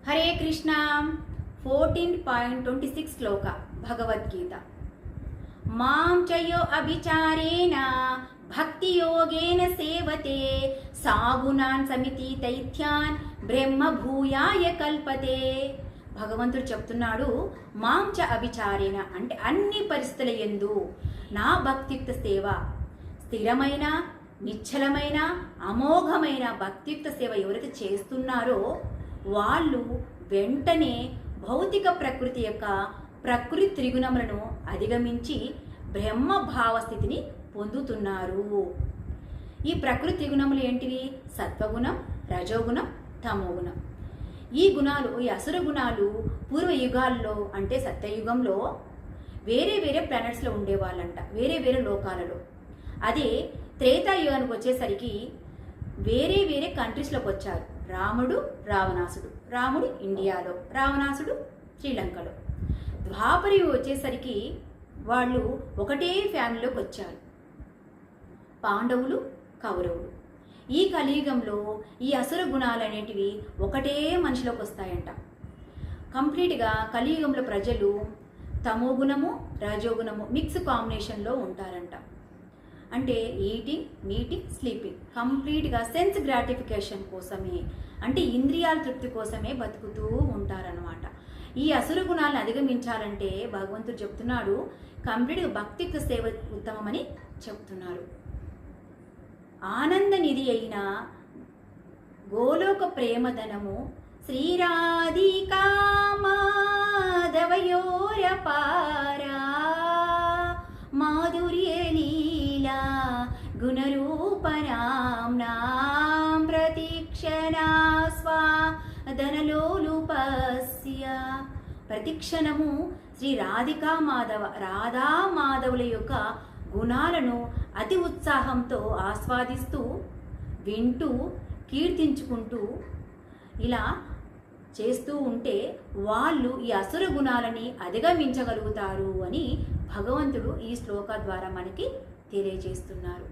హరే కృష్ణ 14.26 శ్లోక భగవద్గీత. మాం చయో అభిచారేణ భక్తి యోగేన సేవతే సాగుణాన్ సమితి తైత్యాన్ బ్రహ్మ భూయాయ కల్పతే. భగవంతుడు చెప్తున్నాడు, మాం చ అభిచారేణ అంటే అన్ని పరిస్థితుల యందు నా భక్తియుక్త సేవ, స్థిరమైన నిశ్చలమైన అమోఘమైన భక్తియుక్త సేవ ఎవరైతే చేస్తున్నారో వాళ్ళు వెంటనే భౌతిక ప్రకృతి యొక్క ప్రకృతి త్రిగుణములను అధిగమించి బ్రహ్మభావ స్థితిని పొందుతున్నారు. ఈ ప్రకృతి త్రిగుణములు ఏంటివి? సత్వగుణం, రజోగుణం, తమోగుణం. ఈ గుణాలు, ఈ అసుర గుణాలు పూర్వ యుగాల్లో అంటే సత్యయుగంలో వేరే వేరే ప్లానెట్స్లో ఉండేవాళ్ళంట, వేరే వేరే లోకాలలో. అదే త్రేతాయుగానికి వచ్చేసరికి వేరే వేరే కంట్రీస్లోకి వచ్చారు. రాముడు, రావణాసుడు. రాముడు ఇండియాలో, రావణాసుడు శ్రీలంకలో. ద్వాపరయుగం వచ్చేసరికి వాళ్ళు ఒకటే ఫ్యామిలీలోకి వచ్చారు, పాండవులు, కౌరవులు. ఈ కలియుగంలో ఈ అసుర గుణాలు అనేటివి ఒకటే మనిషిలోకి వస్తాయంట. కంప్లీట్గా కలియుగంలో ప్రజలు తమోగుణము, రజోగుణము మిక్స్ కాంబినేషన్లో ఉంటారంట. అంటే ఈటింగ్, మీటింగ్, స్లీపింగ్, కంప్లీట్గా సెన్స్ గ్రాటిఫికేషన్ కోసమే, అంటే ఇంద్రియాల తృప్తి కోసమే బతుకుతూ ఉంటారనమాట. ఈ అసుర గుణాలను అధిగమించాలంటే భగవంతుడు చెప్తున్నాడు, కంప్లీట్గా భక్తియుక్త సేవ ఉత్తమమని చెప్తున్నారు. ఆనంద నిధి అయిన గోలోక ప్రేమధనము శ్రీరాధికా మాధవయోరపారా మాధుర్య లీలా గుణరూపనాం ప్రతిక్షణా స్వాదనలోలుపస్య. ప్రతిక్షణము శ్రీ రాధికా మాధవ, రాధా మాధవుల యొక్క గుణాలను అతి ఉత్సాహంతో ఆస్వాదిస్తూ, వింటూ, కీర్తించుకుంటూ ఇలా చేస్తూ ఉంటే వాళ్ళు ఈ అసుర గుణాలని అధిగమించగలుగుతారు అని భగవంతుడు ఈ శ్లోక ద్వారా మనకి తెలియజేస్తున్నారు.